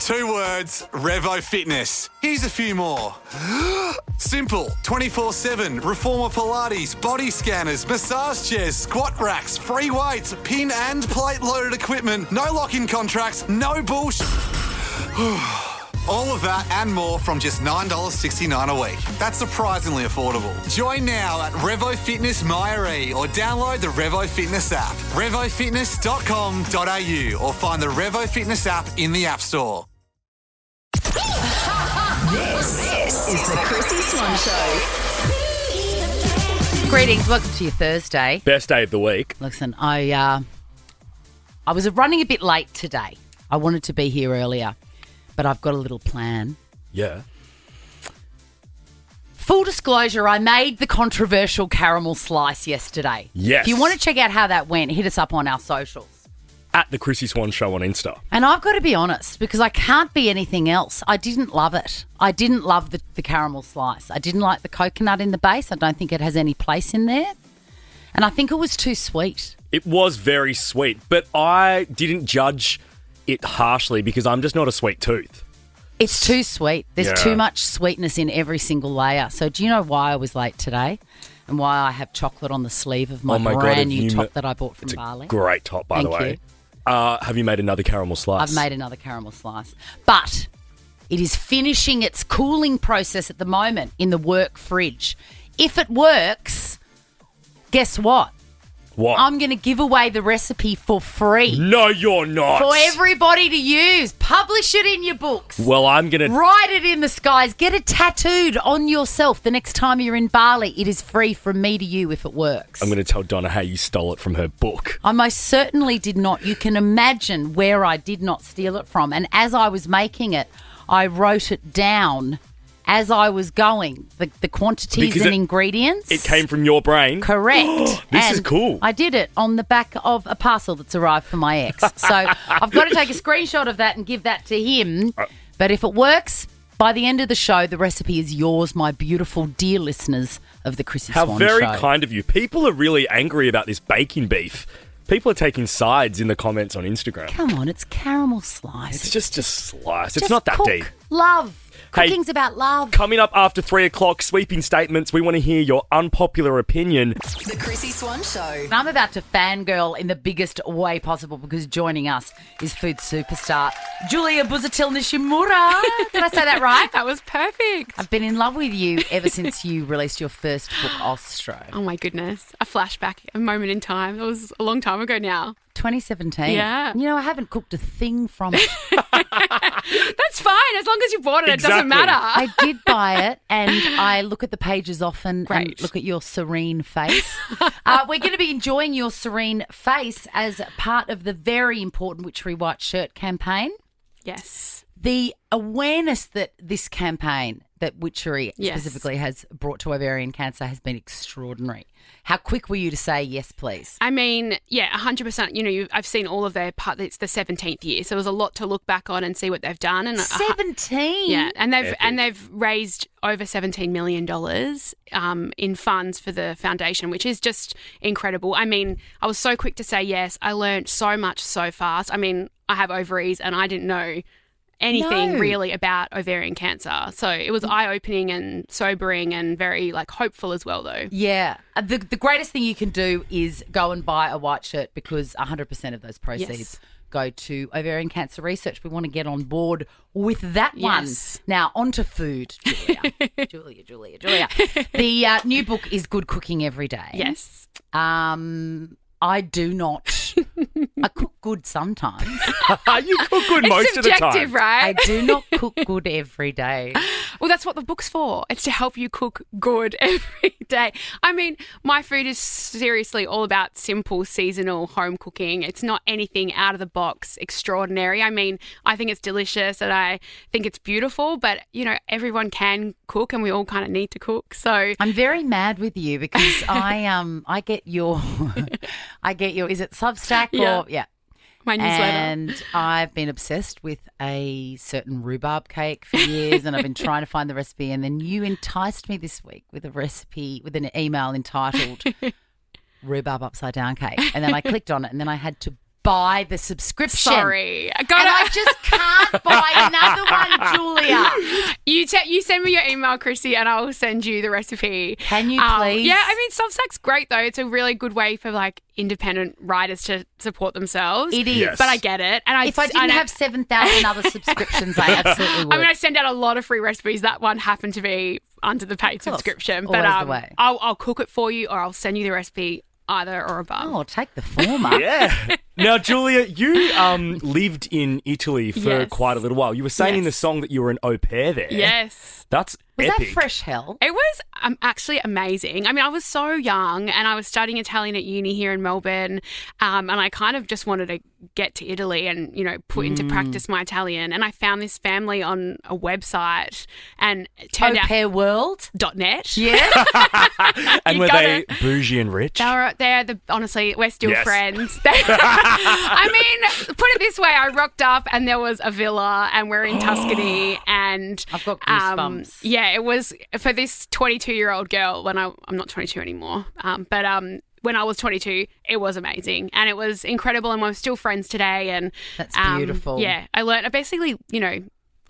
2 words, Revo Fitness. Here's a few more. Simple, 24/7, reformer Pilates, body scanners, massage chairs, squat racks, free weights, pin and plate loaded equipment, no lock-in contracts, no bullshit. All of that and more from just $9.69 a week. That's surprisingly affordable. Join now at Revo Fitness Myre or download the Revo Fitness app. RevoFitness.com.au or find the Revo Fitness app in the App Store. This is the Chrissie Swan Show. Greetings, welcome to your Thursday. Best day of the week. Listen, I was running a bit late today. I wanted to be here earlier, but I've got a little plan. Yeah. Full disclosure, I made the controversial caramel slice yesterday. Yes. If you want to check out how that went, hit us up on our socials. At the Chrissie Swan Show on Insta. And I've got to be honest, because I can't be anything else. I didn't love it. I didn't love the caramel slice. I didn't like the coconut in the base. I don't think it has any place in there. And I think it was too sweet. It was very sweet, but I didn't judge it harshly because I'm just not a sweet tooth. It's too sweet. There's Yeah. too much sweetness in every single layer. So do you know why I was late today? And why I have chocolate on the sleeve of my brand new top that I bought from Bali? Great top, by the way. You. Have you made another caramel slice? I've made another caramel slice. But it is finishing its cooling process at the moment in the work fridge. If it works, guess what? What? I'm going to give away the recipe for free. No, you're not. For everybody to use. Publish it in your books. Well, I'm going to... Write it in the skies. Get it tattooed on yourself the next time you're in Bali. It is free from me to you if it works. I'm going to tell Donna how you stole it from her book. I most certainly did not. You can imagine where I did not steal it from. And as I was making it, I wrote it down as I was going, the quantities and ingredients. It came from your brain? Correct. This is cool. I did it on the back of a parcel that's arrived from my ex. So I've got to take a screenshot of that and give that to him. But if it works, by the end of the show, the recipe is yours, my beautiful, dear listeners of the Chrissie Swan Show. How very kind of you. People are really angry about this baking beef. People are taking sides in the comments on Instagram. Come on, it's caramel slice. It's just a slice. It's Just not that cook. deep. Love. Hey, Cooking's about love. Coming up after 3 o'clock, sweeping statements. We want to hear your unpopular opinion. The Chrissie Swan Show. I'm about to fangirl in the biggest way possible because joining us is food superstar Julia Busuttil Nishimura. Did I say that right? That was perfect. I've been in love with you ever since you released your first book, Ostro. Oh my goodness. A flashback, a moment in time. It was a long time ago now. 2017. Yeah. You know, I haven't cooked a thing from it. That's fine. As long as you bought it, it doesn't Exactly. matter. I did buy it and I look at the pages often and Great. look at your serene face. We're going to be enjoying your serene face as part of the very important Witchery White Shirt campaign. Yes. The awareness that this campaign, that Witchery Yes. specifically has brought to ovarian cancer has been extraordinary. How quick were you to say yes, please? I mean, yeah, 100%. You know, I've seen all of their part. It's the 17th year, so there's a lot to look back on and see what they've done. And 17? yeah, and Epic. they've raised over $17 million in funds for the foundation, which is just incredible. I mean, I was so quick to say yes. I learned so much so fast. I mean, I have ovaries and I didn't know anything No. really about ovarian cancer. So it was eye-opening and sobering and very hopeful as well though. Yeah. The greatest thing you can do is go and buy a white shirt because 100% of those proceeds Yes. go to ovarian cancer research. We want to get on board with that one. Yes. Now, on to food, Julia. Julia. The new book is Good Cooking Every Day. Yes. I do not. I cook good sometimes. You cook good most of the time. Subjective, right? I do not cook good every day. Well, that's what the book's for. It's to help you cook good every day. I mean, my food is seriously all about simple, seasonal home cooking. It's not anything out of the box extraordinary. I mean, I think it's delicious and I think it's beautiful, but, you know, everyone can cook and we all kind of need to cook. So I'm very mad with you because I get your is it Substack Yeah. or yeah. my newsletter. And I've been obsessed with a certain rhubarb cake for years and I've been trying to find the recipe. And then you enticed me this week with a recipe, with an email entitled Rhubarb Upside Down Cake. And then I clicked on it and then I had to buy the subscription. Sorry. And I just can't buy another one, Julia. You send me your email, Chrissie, and I will send you the recipe. Can you please? Yeah, I mean, Substack's great though. It's a really good way for like independent writers to support themselves. It is. Yes. But I get it. And If I didn't have 7,000 other subscriptions, I absolutely would. I mean, I send out a lot of free recipes. That one happened to be under the paid subscription. Always But the way. I'll cook it for you, or I'll send you the recipe, either or above. Oh, take the former. Yeah. Now, Julia, you lived in Italy for Yes. quite a little while. You were saying in the Yes. song that you were an au pair there. Yes. That's Was epic. that fresh hell? It was actually amazing. I mean, I was so young and I was studying Italian at uni here in Melbourne, and I kind of just wanted to get to Italy and, put into practice my Italian. And I found this family on a website and it turned out Pair World? .net. Yes. And You were gotta- they bougie and rich? Honestly, we're still Yes. friends. I mean, put it this way, I rocked up and there was a villa and we're in Tuscany and I've got goosebumps. yeah, it was for this 22-year-old girl when I'm not 22 anymore. But when I was 22, it was amazing and it was incredible and we're still friends today and That's beautiful. Yeah, I basically,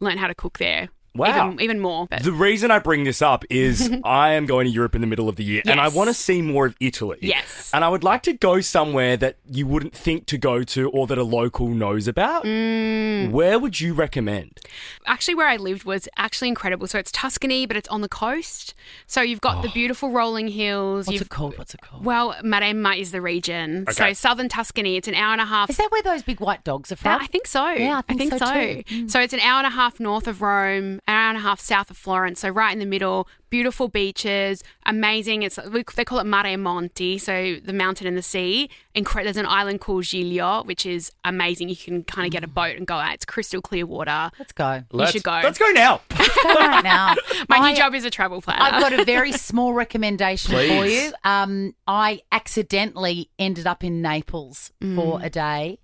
learned how to cook there. Wow. Even more. But The reason I bring this up is I am going to Europe in the middle of the year and I Yes. want to see more of Italy. Yes. And I would like to go somewhere that you wouldn't think to go to or that a local knows about. Where would you recommend? actually where I lived was actually incredible. So it's Tuscany, but it's on the coast. So you've got the beautiful rolling hills. What's it called? What's it called? Well, Maremma is the region. So Okay. southern Tuscany, it's an hour and a half. Is that where those big white dogs are from? I think so. Yeah, I think so too. So it's an hour and a half north of Rome, an hour and a half south of Florence. So right in the middle, beautiful beaches, amazing. They call it Mare Monti, so the mountain and the sea. There's an island called Giglio, which is amazing. You can kind of get a boat and go out. It's crystal clear water. Let's go. You should go. Let's go now. Let's go right now. My new job is a travel planner. I've got a very small recommendation for Please. you. I accidentally ended up in Naples for a day,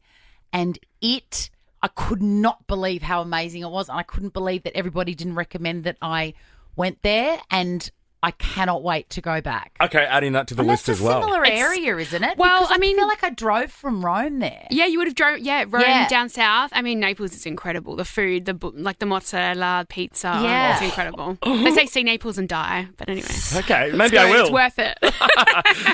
and I could not believe how amazing it was. And I couldn't believe that everybody didn't recommend that I went there, and I cannot wait to go back. Okay, adding that to the And list that's as well. a similar It's- area, isn't it? Well, Because I mean- feel like I drove from Rome there. Yeah, you would have drove. Yeah, Rome Yeah. down south. I mean, Naples is incredible. The food, the mozzarella, pizza, Yeah. it's incredible. They say see Naples and die, but anyway, Okay, maybe I will. It's worth it.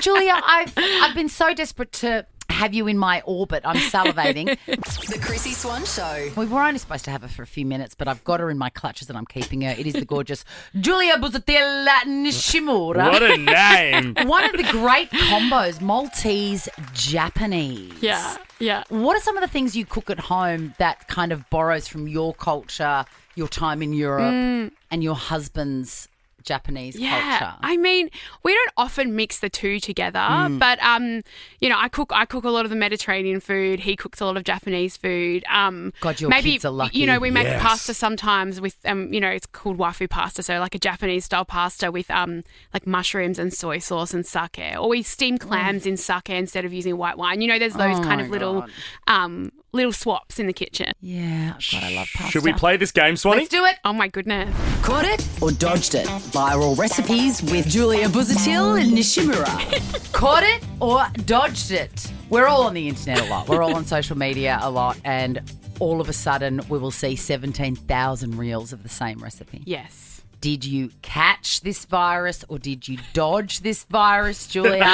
Julia, I've been so desperate to have you in my orbit. I'm salivating. The Chrissie Swan Show. We were only supposed to have her for a few minutes, but I've got her in my clutches and I'm keeping her. It is the gorgeous Julia Busuttil Nishimura. What a name. One of the great combos, Maltese Japanese. yeah. What are some of the things you cook at home that kind of borrows from your culture, your time in Europe, and your husband's Japanese culture? I mean, we don't often mix the two together, but I cook a lot of the Mediterranean food. He cooks a lot of Japanese food. God, your maybe kids are lucky. we make Yes. pasta sometimes with it's called waifu pasta, so like a Japanese style pasta with like mushrooms and soy sauce and sake, or we steam clams in sake instead of using white wine. There's those kind of my little swaps in the kitchen. Yeah, God, I love pasta. Should we play this game, Swanee? Let's do it. Oh my goodness. Caught it or dodged it? Viral recipes with Julia Busuttil and Nishimura. Caught it or dodged it? We're all on the internet a lot. We're all on social media a lot, and all of a sudden we will see 17,000 reels of the same recipe. Yes. Did you catch this virus or did you dodge this virus, Julia?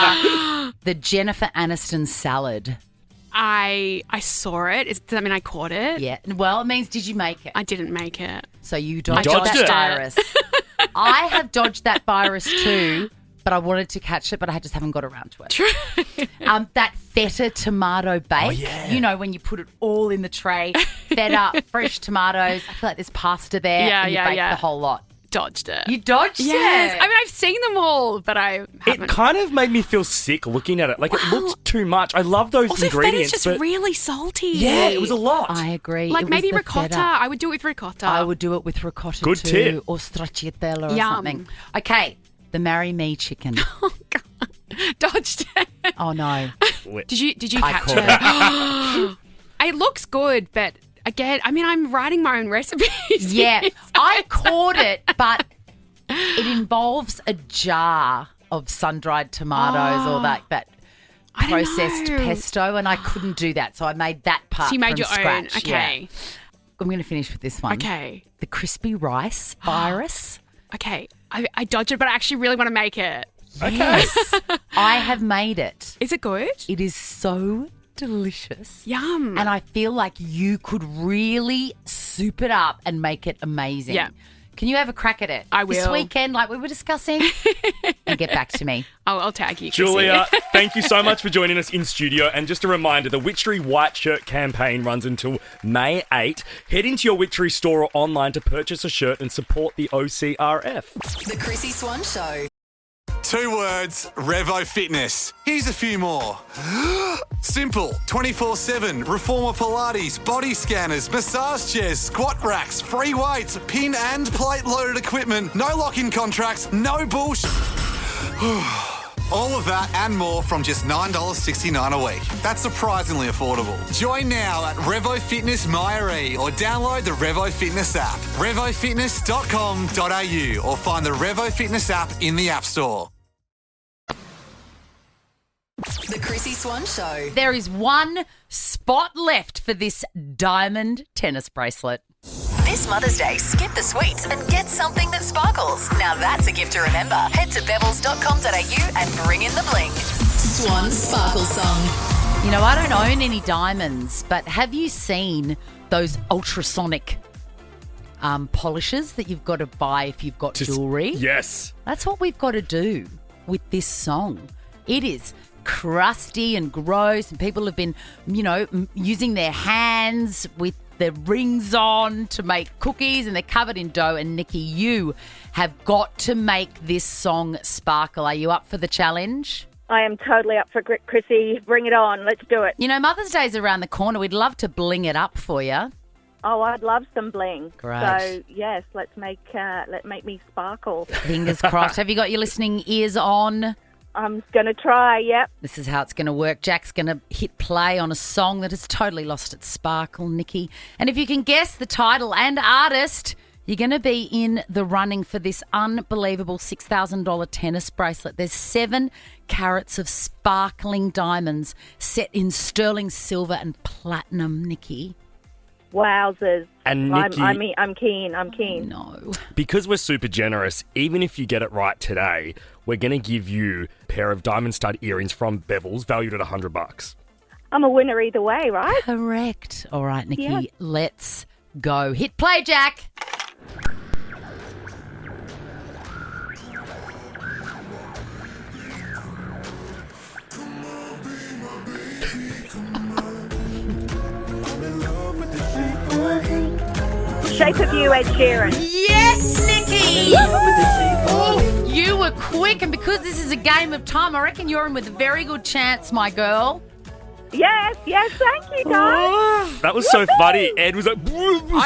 The Jennifer Aniston salad. I saw it. Does that mean I caught it? Yeah. Well, it means did you make it? I didn't make it. So you dodged, dodged that it. virus. I have dodged that virus too, but I wanted to catch it, but I just haven't got around to it. That feta tomato bake. yeah. When you put it all in the tray, feta, fresh tomatoes. I feel like there's pasta there. Yeah, and you yeah, bake yeah. the whole lot. Dodged it. You dodged Yes. it. I mean, I've seen them all, but I It haven't. kind of made me feel sick looking at it. Like, it looked too much. I love those Also, ingredients. feta's just but really salty. yeah, it was a lot. I agree. Like It was maybe the ricotta. feta. I would do it with ricotta. I would do it with ricotta Good too, tip. or stracciatella or Yum. something. Okay, the marry me chicken. Dodged it. Oh no, Did you I catch caught it? It looks good, but again, I mean, I'm writing my own recipes. yeah, I caught it, but it involves a jar of sun-dried tomatoes or that I don't processed know. pesto, and I couldn't do that, so I made that part So you made from your scratch. own. Okay. Yeah. I'm going to finish with this one. Okay. The crispy rice virus. Okay. I dodged it, but I actually really want to make it. Yes. I have made it. Is it good? It is so delicious. Yum. And I feel like you could really soup it up and make it amazing. Yeah. Can you have a crack at it? I will. This weekend, like we were discussing, and get back to me. I'll tag you, Chrissie. Julia, thank you so much for joining us in studio. And just a reminder, the Witchery White Shirt campaign runs until May 8. Head into your Witchery store or online to purchase a shirt and support the OCRF. The Chrissie Swan Show. 2 words, Revo Fitness. Here's a few more. Simple, 24/7, reformer Pilates, body scanners, massage chairs, squat racks, free weights, pin and plate loaded equipment, no lock-in contracts, no bullshit. All of that and more from just $9.69 a week. That's surprisingly affordable. Join now at Revo Fitness Myre or download the Revo Fitness app. RevoFitness.com.au or find the Revo Fitness app in the App Store. The Chrissie Swan Show. There is one spot left for this diamond tennis bracelet. This Mother's Day, skip the sweets and get something that sparkles. Now that's a gift to remember. Head to bevels.com.au and bring in the bling. Swan Sparkle Song. You know, I don't own any diamonds, but have you seen those ultrasonic polishes that you've got to buy if you've got jewellery? Yes. That's what we've got to do with this song. It is crusty and gross, and people have been, using their hands with their rings on to make cookies, and they're covered in dough. And Nikki, you have got to make this song sparkle. Are you up for the challenge? I am totally up for Chrissie. Bring it on. Let's do it. You know, Mother's Day's around the corner. We'd love to bling it up for you. Oh, I'd love some bling. Great. So, yes, let's make me sparkle. Fingers crossed. Have you got your listening ears on? I'm going to try, yep. This is how it's going to work. Jack's going to hit play on a song that has totally lost its sparkle, Nikki. And if you can guess the title and artist, you're going to be in the running for this unbelievable $6,000 tennis bracelet. There's 7 carats of sparkling diamonds set in sterling silver and platinum, Nikki. Wowzers. And Nikki, I'm keen. No. because we're super generous, even if you get it right today, we're going to give you a pair of diamond stud earrings from Bevel's valued at $100. I'm a winner either way, right? Correct. All right, Nikki, Yeah. let's go. Hit play, Jack. Shape of You, Ed Sheeran. Yes, Nikki! Oh, you were quick, and because this is a game of time, I reckon you're in with a very good chance, my girl. Yes, thank you, guys. That was so funny. Ed was like,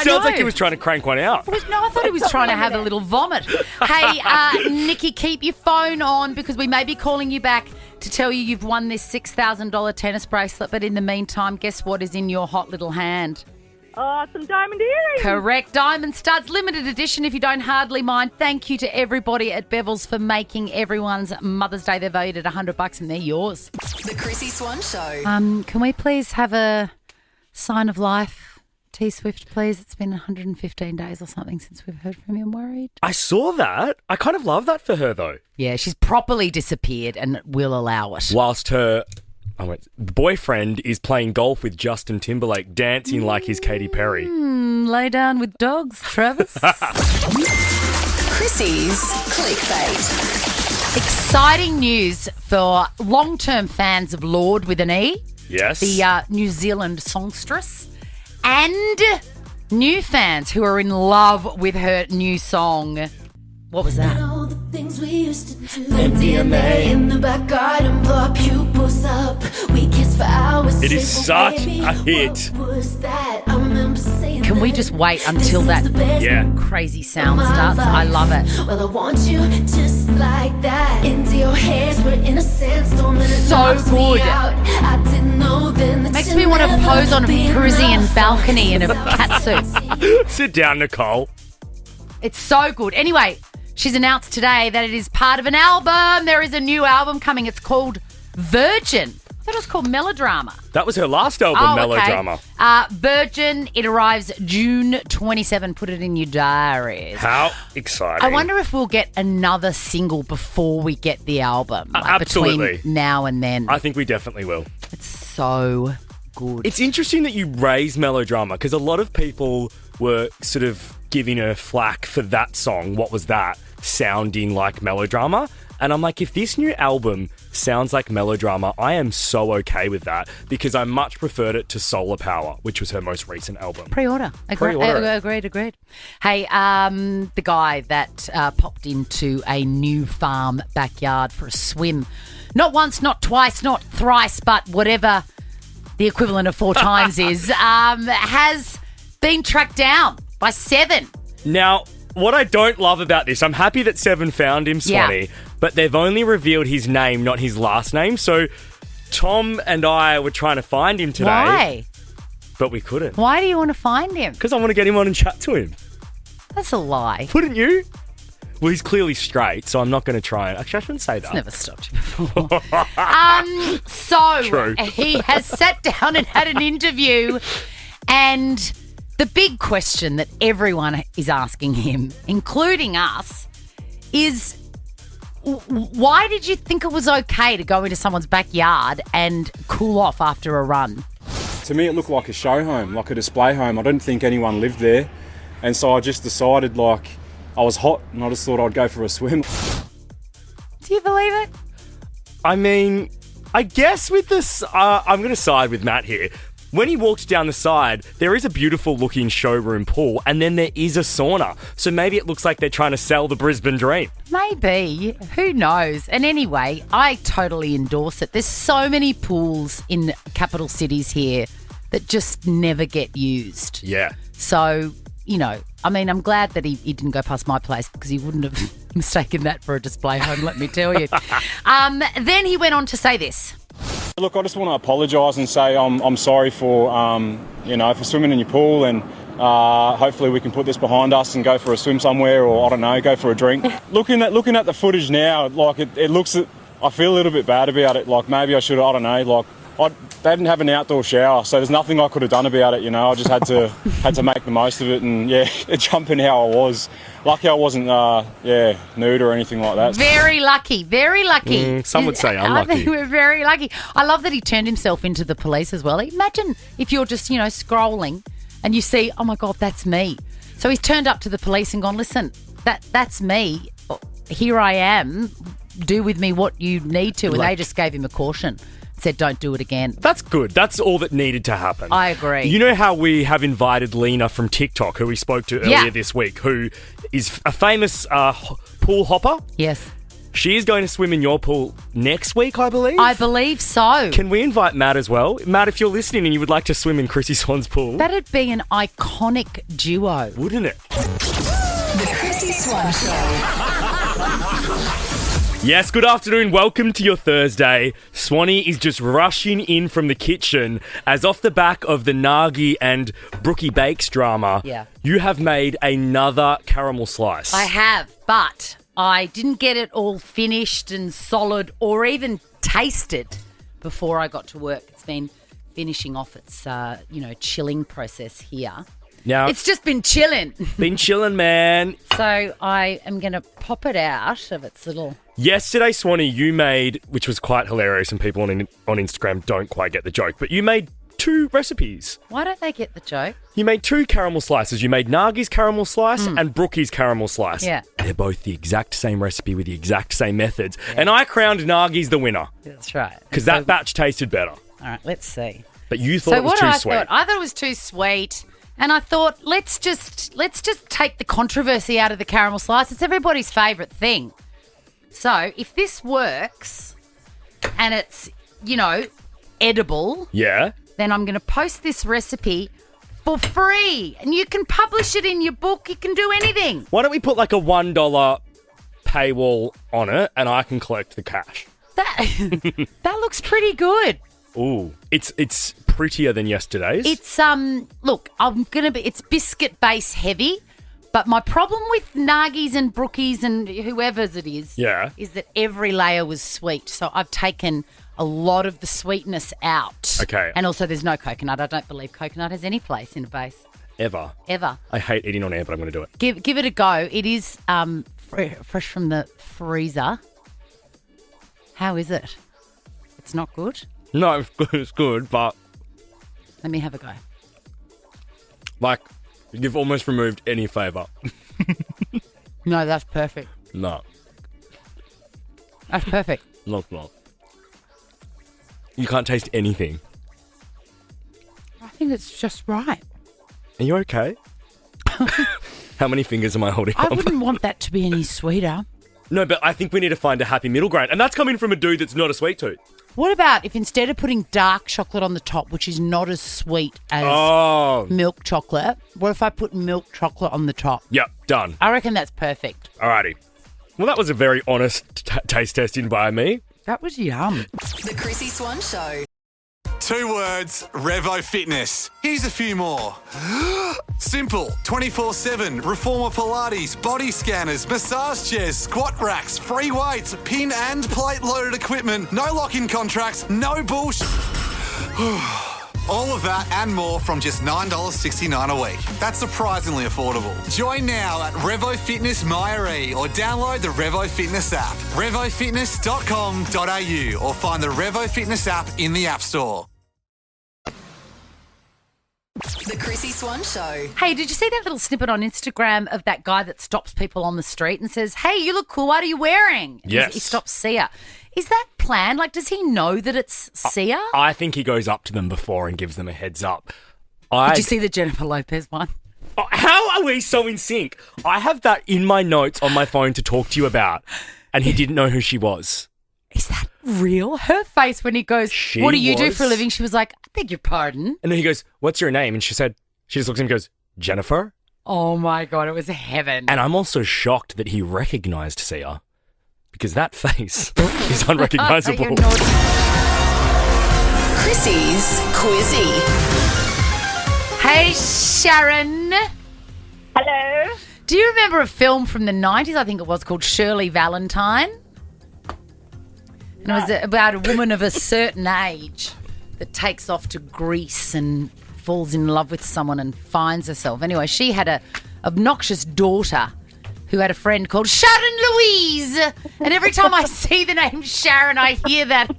sounds like he was trying to crank one out. No, I thought he was trying to have a little vomit. Hey, Nikki, keep your phone on because we may be calling you back to tell you you've won this $6,000 tennis bracelet. But in the meantime, guess what is in your hot little hand? Oh, some diamond earrings. Correct. Diamond Studs, limited edition if you don't hardly mind. Thank you to everybody at Bevel's for making everyone's Mother's Day. They're valued at $100 and they're yours. The Chrissie Swan Show. Can we please have a sign of life, T Swift, please? It's been 115 days or something since we've heard from you. I'm worried. I saw that. I kind of love that for her, though. Yeah, she's properly disappeared and we'll allow it. Whilst her boyfriend is playing golf with Justin Timberlake, dancing like he's Katy Perry. Lay down with dogs, Travis. Chrissie's Clickbait. Exciting news for long-term fans of Lord with an E. Yes. The New Zealand songstress. And new fans who are in love with her new song. What was that? All the things we used to do. MDMA in the back garden, blow our pupils up. We kiss for hours. It is such baby, a hit. What was that? I remember saying Can we just wait until that Yeah. crazy sound starts? I love it. Well, I want you just like that. Into your hands, we're in a sandstorm. And it So knocks me good. out. I didn't know then that Makes you'd me want to never pose on a be Parisian enough. balcony in a catsuit. Sit down, Nicole. It's so good. Anyway, she's announced today that it is part of an album. There is a new album coming. It's called Virgin. thought it was called Melodrama. That was her last album, Melodrama. Okay. Virgin, it arrives June 27. Put it in your diaries. How exciting. I wonder if we'll get another single before we get the album. Absolutely. Between now and then. I think we definitely will. It's so good. It's interesting that you raise Melodrama because a lot of people were sort of giving her flack for that song, What Was That, sounding like Melodrama. And I'm like, if this new album sounds like Melodrama, I am so okay with that because I much preferred it to Solar Power, which was her most recent album. Pre-order. Agreed. Hey, the guy that popped into a new farm backyard for a swim, not once, not twice, not thrice, but whatever the equivalent of 4 times is, has been tracked down by 7. Now, what I don't love about this, I'm happy that 7 found him, Swanee, but they've only revealed his name, not his last name. So Tom and I were trying to find him today. Why? But we couldn't. Why do you want to find him? Because I want to get him on and chat to him. That's a lie. Wouldn't you? Well, he's clearly straight, so I'm not going to try and... Actually, I shouldn't say that. It's never stopped you before. True. He has sat down and had an interview, and the big question that everyone is asking him, including us, is why did you think it was okay to go into someone's backyard and cool off after a run? To me, it looked like a show home, like a display home. I didn't think anyone lived there, and so I just decided, like, I was hot and I just thought I'd go for a swim. Do you believe it? I mean, I guess with this, I'm going to side with Matt here. When he walks down the side, there is a beautiful looking showroom pool and then there is a sauna. So maybe it looks like they're trying to sell the Brisbane dream. Maybe. Who knows? And anyway, I totally endorse it. There's so many pools in capital cities here that just never get used. Yeah. So, you know, I mean, I'm glad that he didn't go past my place because he wouldn't have mistaken that for a display home, let me tell you. Then he went on to say this. Look, I just want to apologise and say I'm sorry for, for swimming in your pool, and hopefully we can put this behind us and go for a swim somewhere, or, I don't know, go for a drink. Looking at the footage now, like, it looks... I feel a little bit bad about it. Like, maybe I should have, I don't know, like... They didn't have an outdoor shower, so there's nothing I could have done about it, you know. I just had to make the most of it and, jump in how I was. Lucky I wasn't, nude or anything like that. Very lucky, very lucky. Some would say unlucky. I think we're very lucky. I love that he turned himself into the police as well. Imagine if you're just, scrolling and you see, oh, my God, that's me. So he's turned up to the police and gone, listen, that's me. Here I am. Do with me what you need to. And they just gave him a caution. Said don't do it again. That's good. That's all that needed to happen. I agree. You know how we have invited Lena from TikTok, who we spoke to earlier this week, who is a famous pool hopper? Yes. She is going to swim in your pool next week, I believe? I believe so. Can we invite Matt as well? Matt, if you're listening and you would like to swim in Chrissie Swan's pool. That'd be an iconic duo. Wouldn't it? The Chrissie Swan Show. Yes, good afternoon. Welcome to your Thursday. Swanee is just rushing in from the kitchen as off the back of the Nagi and Brookie Bakes drama, you have made another caramel slice. I have, but I didn't get it all finished and solid or even tasted before I got to work. It's been finishing off its, chilling process here. Now, it's just been chilling. Been chilling, man. So I am going to pop it out of its little... Yesterday, Swanee, you made, which was quite hilarious and people on Instagram don't quite get the joke, but you made 2 recipes. Why don't they get the joke? You made 2 caramel slices. You made Nagi's caramel slice and Brookie's caramel slice. Yeah. They're both the exact same recipe with the exact same methods. Yeah. And I crowned Nagi's the winner. That's right. Because that batch tasted better. All right, let's see. But you thought it was too sweet. I thought it was too sweet. And I thought, let's just take the controversy out of the caramel slice. It's everybody's favourite thing. So if this works and it's, edible, then I'm going to post this recipe for free. And you can publish it in your book. You can do anything. Why don't we put like a $1 paywall on it and I can collect the cash? That looks pretty good. Ooh, it's prettier than yesterday's. It's it's biscuit base heavy, but my problem with Nagi's and Brookies and whoever's it is that every layer was sweet. So I've taken a lot of the sweetness out. Okay. And also there's no coconut. I don't believe coconut has any place in a base. Ever. Ever. I hate eating on air, but I'm going to do it. Give it a go. It is fresh from the freezer. How is it? It's not good? No, it's good, but Let me have a go. like you've almost removed any flavour. No, that's perfect. No, That's perfect. not. You can't taste anything. I think it's just right. Are you okay? How many fingers am I holding I up? wouldn't want that to be any sweeter. No, but I think we need to find a happy middle ground. And that's coming from a dude that's not a sweet tooth. What about if instead of putting dark chocolate on the top, which is not as sweet as milk chocolate, what if I put milk chocolate on the top? Yep, done. I reckon that's perfect. Alrighty. Well, that was a very honest taste testing by me. That was yum. The Chrissie Swan Show. 2 words, Revo Fitness. Here's a few more. Simple, 24/7, Reformer Pilates, body scanners, massage chairs, squat racks, free weights, pin and plate loaded equipment, no lock-in contracts, no bullshit. All of that and more from just $9.69 a week. That's surprisingly affordable. Join now at Revo Fitness Myre or download the Revo Fitness app. RevoFitness.com.au or find the Revo Fitness app in the App Store. The Chrissie Swan Show. Hey, did you see that little snippet on Instagram of that guy that stops people on the street and says, "Hey, you look cool. What are you wearing?" And Yes. He stops Sia. Is that planned? Like, does he know that it's Sia? I think he goes up to them before and gives them a heads up. Did you see the Jennifer Lopez one? Oh, how are we so in sync? I have that in my notes on my phone to talk to you about, and he didn't know who she was. Is that real? Her face when he goes, She "What do you do was- for a living?" She was like, "I beg your pardon." And then he goes, "What's your name?" And she just looks at him and goes, "Jennifer?" Oh my God, it was heaven. And I'm also shocked that he recognised Sia, because that face is unrecognisable. You're naughty. Chrissie's Quizzy. Hey, Sharon. Hello. Do you remember a film from the 90s, I think it was, called Shirley Valentine? And it was about a woman of a certain age that takes off to Greece and falls in love with someone and finds herself. Anyway, she had a obnoxious daughter who had a friend called Sharon Louise. And every time I see the name Sharon, I hear that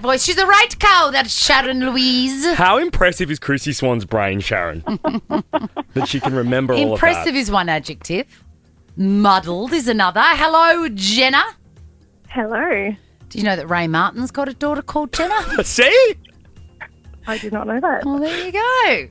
voice. She's a right cow, that Sharon Louise. How impressive is Chrissie Swan's brain, Sharon? That she can remember all of that. Impressive is one adjective. Muddled is another. Hello, Jenna. Hello. Do you know that Ray Martin's got a daughter called Jenna? See? I did not know that. Well, there you go.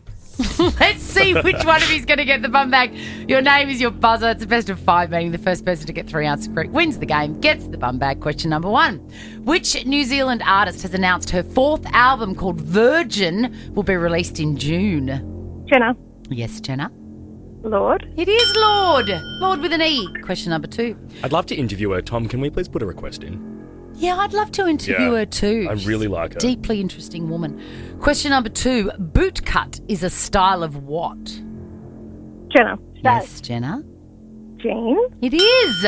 Let's see which one of you's going to get the bum bag. Your name is your buzzer. It's a best of 5, meaning the first person to get 3 answers correct wins the game, gets the bum bag. Question number 1. Which New Zealand artist has announced her 4th album called Virgin will be released in June? Jenna. Yes, Jenna. Lord. It is Lord. Lord with an E. Question number 2. I'd love to interview her. Tom, can we please put a request in? Yeah, I'd love to interview her too. I really like her. Deeply interesting woman. Question number 2. Bootcut is a style of what? Jenna. Yes, Jenna. Jean. It is.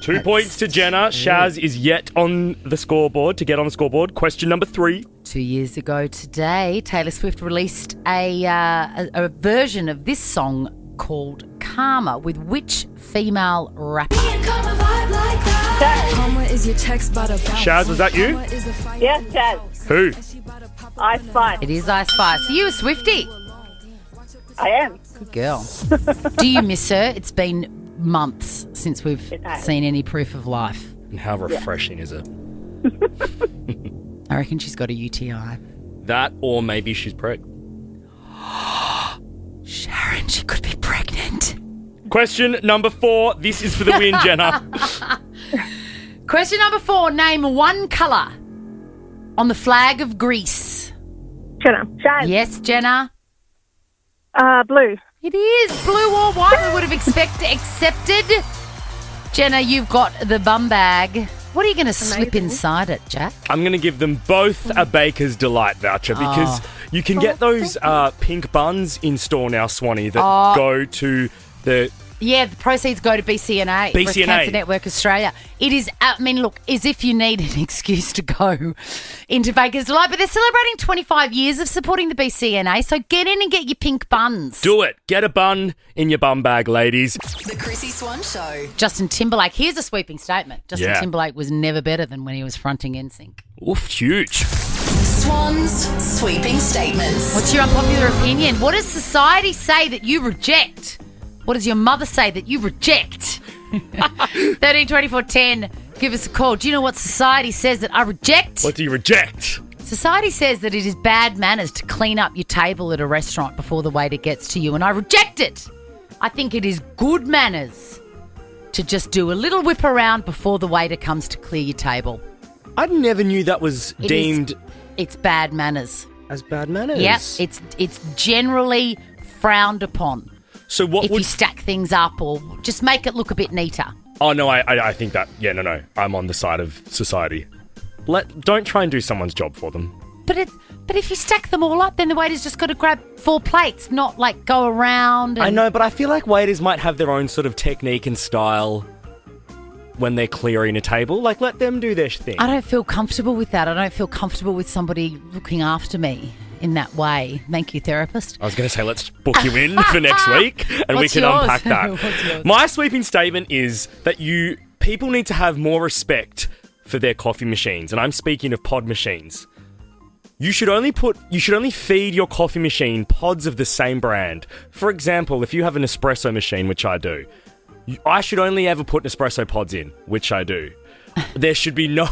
2 points to Jenna. Shaz is yet on the scoreboard, to get on the scoreboard. Question number 3. 2 years ago today, Taylor Swift released a version of this song called Karma with which female rapper? Shaz, was that you? Yes, Jazz. Who? Ice Spice. It is Ice Spice. Are you a Swiftie? I am. Good girl. Do you miss her? It's been months since we've seen any proof of life. And how refreshing is it? I reckon she's got a UTI. That, or maybe she's pregnant. Sharon, she could be pregnant. Question number 4. This is for the win, Jenna. Question number 4. Name one colour on the flag of Greece. Jenna. Jazz. Yes, Jenna. Blue. It is. Blue or white, we would have accepted. Jenna, you've got the bum bag. What are you going to slip inside it, Jack? I'm going to give them both a Baker's Delight voucher because you can get those pink buns in store now, Swanee, that go to the Yeah, the proceeds go to BCNA, Breast Cancer Network Australia. It is, look, as if you need an excuse to go into Baker's Delight, but they're celebrating 25 years of supporting the BCNA, so get in and get your pink buns. Do it. Get a bun in your bum bag, ladies. The Chrissie Swan Show. Justin Timberlake, here's a sweeping statement. Justin Timberlake was never better than when he was fronting NSYNC. Oof, huge. Swan's sweeping statements. What's your unpopular opinion? What does society say that you reject? What does your mother say that you reject? 13 24 10. Give us a call. Do you know what society says that I reject? What do you reject? Society says that it is bad manners to clean up your table at a restaurant before the waiter gets to you, and I reject it. I think it is good manners to just do a little whip around before the waiter comes to clear your table. I never knew that was deemed... It's bad manners. As bad manners? Yep, it's generally frowned upon. So what if you stack things up or just make it look a bit neater. Oh, no, I think that... Yeah, no. I'm on the side of society. Don't try and do someone's job for them. But if you stack them all up, then the waiter's just got to grab 4 plates, not like go around. I know, but I feel like waiters might have their own sort of technique and style when they're clearing a table. Like, let them do their thing. I don't feel comfortable with that. I don't feel comfortable with somebody looking after me in that way. Thank you, therapist. I was going to say, let's book you in for next week and we can unpack that. What's yours? My sweeping statement is that people need to have more respect for their coffee machines, and I'm speaking of pod machines. You should only feed your coffee machine pods of the same brand. For example, if you have an espresso machine, which I do, I should only ever put Nespresso pods in, which I do. There should be no...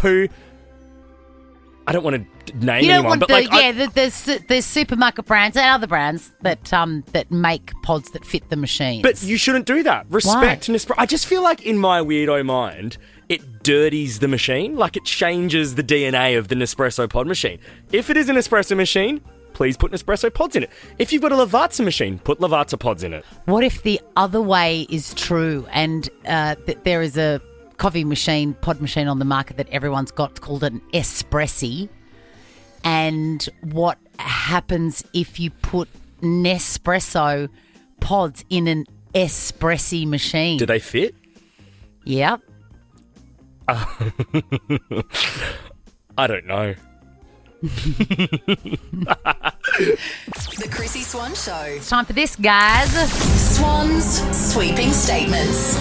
I don't want to name anyone, but there's supermarket brands and other brands that make pods that fit the machines. But you shouldn't do that. Respect Nespresso. I just feel like in my weirdo mind, it dirties the machine. Like it changes the DNA of the Nespresso pod machine. If it is an espresso machine, please put Nespresso pods in it. If you've got a Lavazza machine, put Lavazza pods in it. What if the other way is true and there is a coffee machine, pod machine on the market that everyone's got called an Espressi, and what happens if you put Nespresso pods in an Espressi machine? Do they fit? Yep. I don't know. The Chrissie Swan Show. It's time for this, guys. Swan's sweeping statements.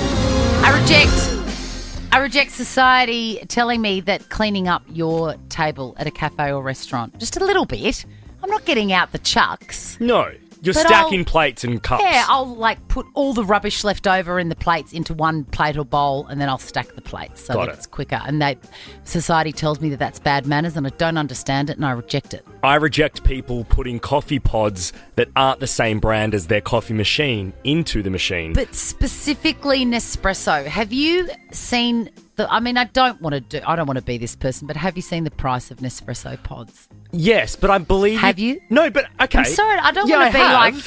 I reject society telling me that cleaning up your table at a cafe or restaurant, just a little bit. I'm not getting out the chucks. No, you're stacking plates and cups. Yeah, I'll put all the rubbish left over in the plates into one plate or bowl, and then I'll stack the plates so that it's quicker. And society tells me that that's bad manners, and I don't understand it, and I reject it. I reject people putting coffee pods that aren't the same brand as their coffee machine into the machine. But specifically Nespresso, have you seen I don't want to be this person, but have you seen the price of Nespresso pods? Yes, but I believe... Have you? No, but okay. I'm sorry, I don't want to be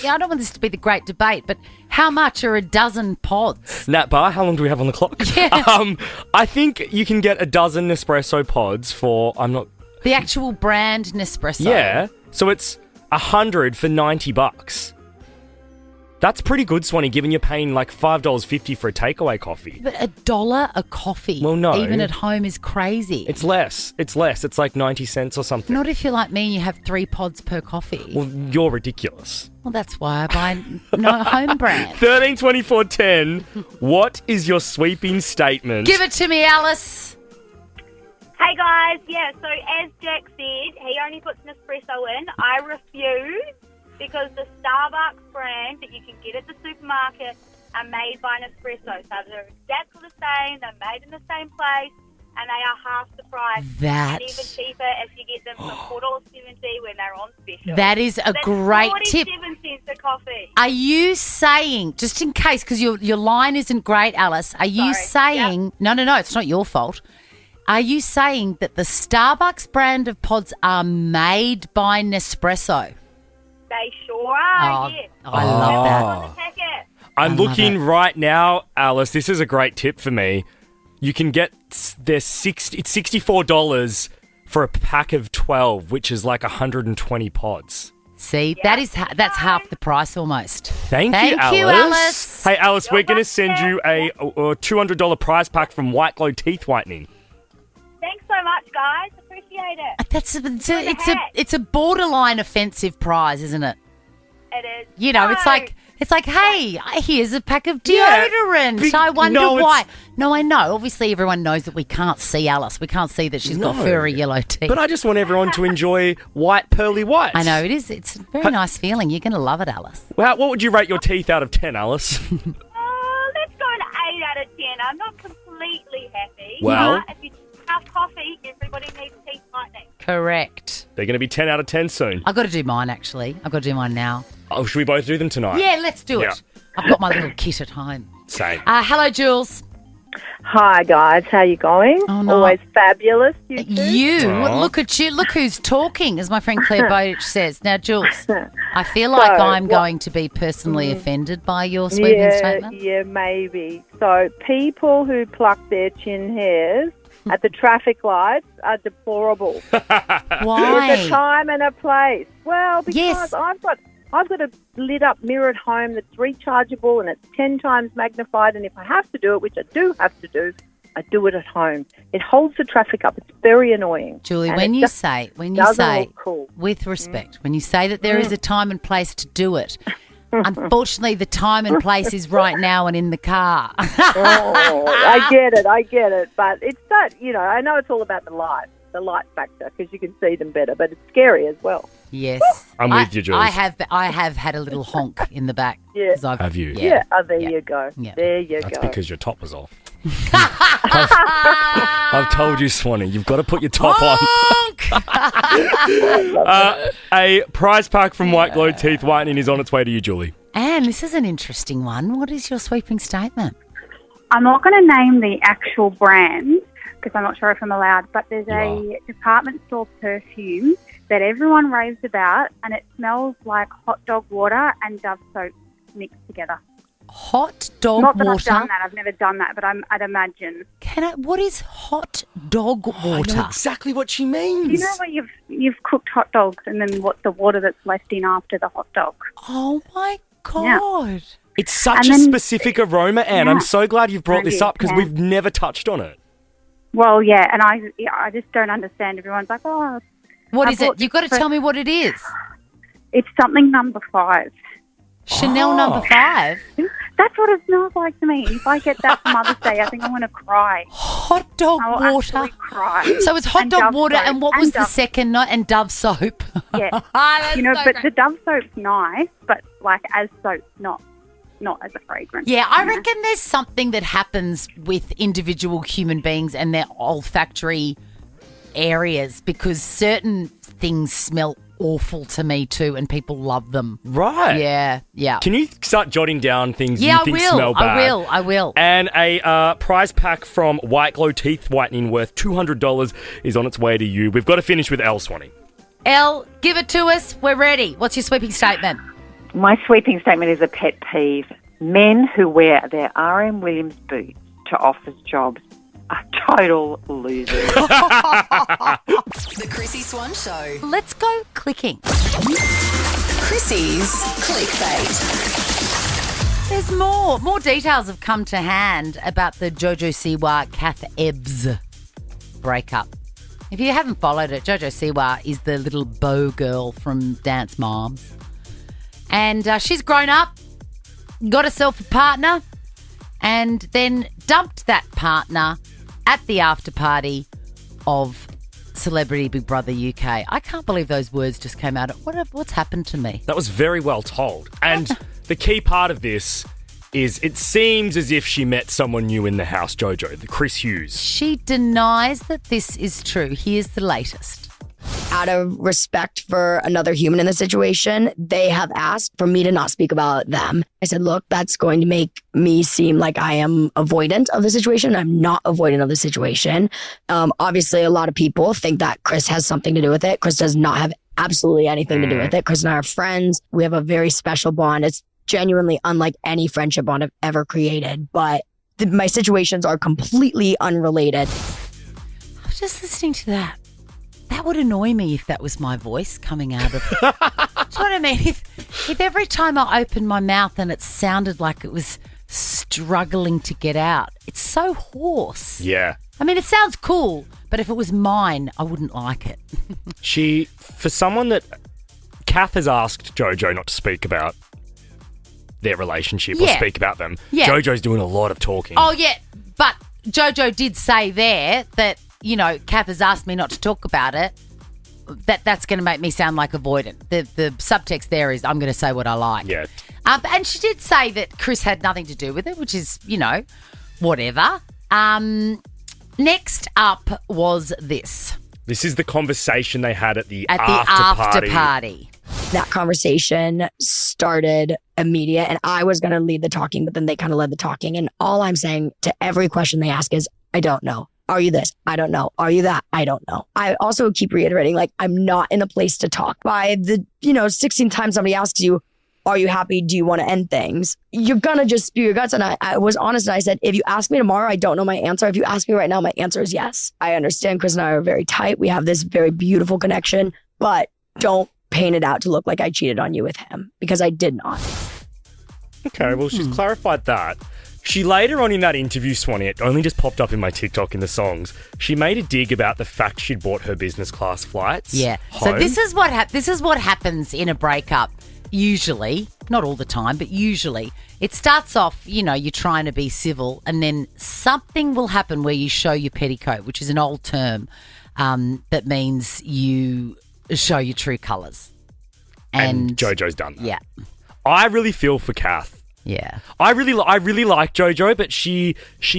I don't want this to be the great debate, but how much are a dozen pods? Nat Bar, how long do we have on the clock? Yeah. I think you can get a dozen Nespresso pods for... The actual brand Nespresso. Yeah, so it's 100 for $90. That's pretty good, Swanee, given you're paying like $5.50 for a takeaway coffee. But $1 a coffee, well, no, even at home, is crazy. It's less. It's like 90 cents or something. Not if you're like me and you have 3 pods per coffee. Well, you're ridiculous. Well, that's why I buy no home brand. 13 24 10. What is your sweeping statement? Give it to me, Alice. Hey guys, so as Jack said, he only puts Nespresso in. I refuse, because the Starbucks brand that you can get at the supermarket are made by Nespresso. So they're exactly the same, they're made in the same place, and they are half the price. And even cheaper if you get them for $4.70 when they're on special. That is a great tip. 47 cents a coffee. Are you saying, just in case, because your line isn't great, Alice, are you saying... Yep. No, it's not your fault. Are you saying that the Starbucks brand of pods are made by Nespresso? They sure are, yes. I love that. I'm looking right now, Alice. This is a great tip for me. You can get it's $64 for a pack of 12, which is like 120 pods. See, that's half the price almost. Thank you, Alice. Hey, Alice, we're going to send you a $200 prize pack from White Glow Teeth Whitening. Thanks so much, guys. Appreciate it. It's a borderline offensive prize, isn't it? It is. You know, it's like, hey, here's a pack of deodorant. I wonder why. No, I know. Obviously, everyone knows that we can't see Alice. We can't see that she's got furry yellow teeth. But I just want everyone to enjoy white, pearly whites. I know, it is. It's a very nice feeling. You're going to love it, Alice. Well, what would you rate your teeth out of 10, Alice? Let's go an 8 out of 10. I'm not completely happy. Well, if you have coffee, everybody needs teeth whitening. Correct. They're going to be 10 out of 10 soon. I've got to do mine, actually. I've got to do mine now. Oh, should we both do them tonight? Yeah, let's do it. I've got my little kit at home. Same. Hello, Jules. Hi, guys. How you going? Oh, no. Always fabulous, you two. Look at you. Look who's talking, as my friend Claire Bowditch says. Now, Jules, I feel like I'm going to be personally offended by your sweeping statement. Yeah, maybe. So people who pluck their chin hairs at the traffic lights are deplorable. Why? There's a time and a place. Well, because Yes. I've got a lit up mirror at home that's rechargeable and it's 10 times magnified, and if I have to do it, which I do have to do, I do it at home. It holds the traffic up. It's very annoying. Julie, And when it you just say, doesn't look cool. with respect, when you say that there is a time and place to do it, unfortunately, the time and place is right now and in the car. I get it. But it's that, I know it's all about the light factor, because you can see them better, but it's scary as well. Yes. I'm with you, Jules. I have had a little honk in the back. Yeah. Have you? Yeah. There you go. Yeah. There you That's go. because your top was off. I've told you, Swanee, you've got to put your top on. A prize pack from White Glow Teeth Whitening is on its way to you, Julie. Anne, this is an interesting one. What is your sweeping statement? I'm not going to name the actual brand because I'm not sure if I'm allowed, but there's a department store perfume that everyone raves about, and it smells like hot dog water and Dove soap mixed together. Hot dog Not that water? I've done that. I've never done that, but I'd imagine. What is hot dog water? I know exactly what she means. You know when you've cooked hot dogs and then what the water that's left in after the hot dog? Oh, my God. Yeah. It's such a specific aroma, Anne. I'm so glad you've brought this up because we've never touched on it. Well, yeah, and I just don't understand. Everyone's like, oh. What is it? You've got to tell me what it is. It's something number 5. Chanel number 5? That's what it smells like to me. If I get that for Mother's Day, I think I'm going to cry. Hot dog I'll water? actually cry. So it's hot And dog Dove water, soap. and what was the second night? And Dove soap. Yeah. That's but the Dove soap's nice, but like as soap, not as a fragrance. Yeah, I reckon there's something that happens with individual human beings and their olfactory areas, because certain things smell awful to me too, and people love them. Right. Yeah. Can you start jotting down things you think I will. smell bad? I will. And a prize pack from White Glow Teeth Whitening worth $200 is on its way to you. We've got to finish with Elle, Swanee. Elle, give it to us. We're ready. What's your sweeping statement? My sweeping statement is a pet peeve. Men who wear their R.M. Williams boots to office jobs are total losers. The Chrissie Swan Show. Let's go clicking. Chrissie's clickbait. There's more. More details have come to hand about the Jojo Siwa Kath Ebbs breakup. If you haven't followed it, Jojo Siwa is the little bow girl from Dance Moms. And she's grown up, got herself a partner, and then dumped that partner at the after party of Celebrity Big Brother UK. I can't believe those words just came out. What's happened to me? That was very well told. And the key part of this is it seems as if she met someone new in the house, Jojo, the Chris Hughes. She denies that this is true. Here's the latest. Out of respect for another human in the situation, they have asked for me to not speak about them. I said, look, that's going to make me seem like I am avoidant of the situation. I'm not avoidant of the situation. Obviously, a lot of people think that Chris has something to do with it. Chris does not have absolutely anything to do with it. Chris and I are friends. We have a very special bond. It's genuinely unlike any friendship bond I've ever created. But my situations are completely unrelated. I was just listening to that. That would annoy me if that was my voice coming out of it. Do you know what I mean? If every time I opened my mouth and it sounded like it was struggling to get out. It's so hoarse. Yeah. I mean, it sounds cool, but if it was mine, I wouldn't like it. For someone that... Kath has asked JoJo not to speak about their relationship or speak about them. Yeah. JoJo's doing a lot of talking. Oh, yeah, but JoJo did say there that, Kath has asked me not to talk about it. That's going to make me sound like avoidant. The subtext there is I'm going to say what I like. Yeah. And she did say that Chris had nothing to do with it, which is, whatever. Next up was this. This is the conversation they had at the after party. That conversation started immediate, and I was going to lead the talking, but then they kind of led the talking. And all I'm saying to every question they ask is, I don't know. Are you this? I don't know. Are you that? I don't know. I also keep reiterating, I'm not in a place to talk. By the, 16 times somebody asks you, are you happy? Do you want to end things? You're going to just spew your guts. And I was honest, and I said, if you ask me tomorrow, I don't know my answer. If you ask me right now, my answer is yes. I understand Chris and I are very tight. We have this very beautiful connection, but don't paint it out to look like I cheated on you with him, because I did not. Okay, well, she's clarified that. She later on in that interview, Swanee, it only just popped up in my TikTok in the songs, she made a dig about the fact she'd bought her business class flights. Yeah. home. So this is what happens in a breakup. Usually, not all the time, but usually, it starts off, you're trying to be civil, and then something will happen where you show your petticoat, which is an old term that means you show your true colours. And JoJo's done that. Yeah. I really feel for Kath. Yeah. I really like JoJo, but she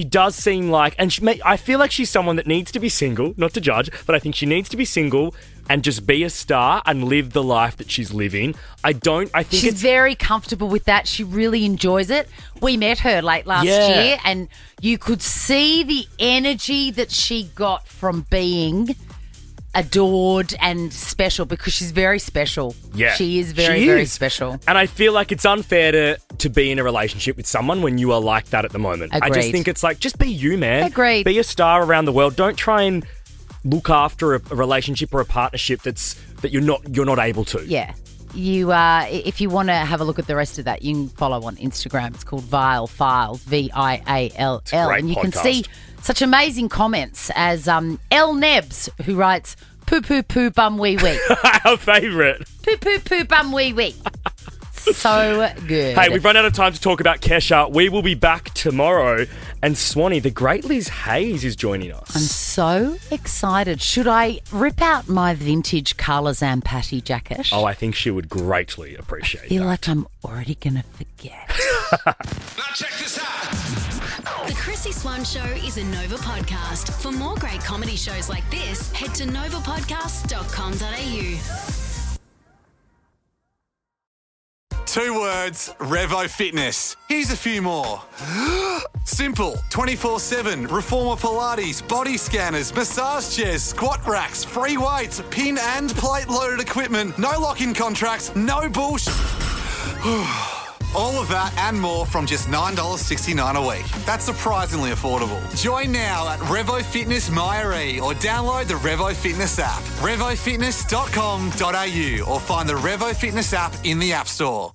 does seem like, and I feel like she's someone that needs to be single, not to judge, but I think she needs to be single and just be a star and live the life that she's living. I think she's very comfortable with that. She really enjoys it. We met her late last year, and you could see the energy that she got from being adored and special, because she's very special. Yeah. She is very special. And I feel like it's unfair to be in a relationship with someone when you are like that at the moment. Agreed. I just think it's just be you, man. Agreed. Be a star around the world. Don't try and look after a relationship or a partnership that you're not able to. Yeah. You if you want to have a look at the rest of that, you can follow on Instagram. It's called Vile Files, Viall, and you can see such amazing comments as El Nebs, who writes, "Poo poo poo bum wee wee." Our favourite. Poo poo poo bum wee wee. So good. Hey, we've run out of time to talk about Kesha. We will be back tomorrow. And Swanee, the great Liz Hayes is joining us. I'm so excited. Should I rip out my vintage Carla Zampatti jacket? Oh, I think she would greatly appreciate it. I feel like I'm already going to forget. Now check this out. The Chrissie Swan Show is a Nova podcast. For more great comedy shows like this, head to novapodcast.com.au. 2 words, Revo Fitness. Here's a few more. Simple, 24/7, reformer Pilates, body scanners, massage chairs, squat racks, free weights, pin and plate loaded equipment, no lock-in contracts, no bullshit. All of that and more from just $9.69 a week. That's surprisingly affordable. Join now at Revo Fitness Myre or download the Revo Fitness app. RevoFitness.com.au or find the Revo Fitness app in the App Store.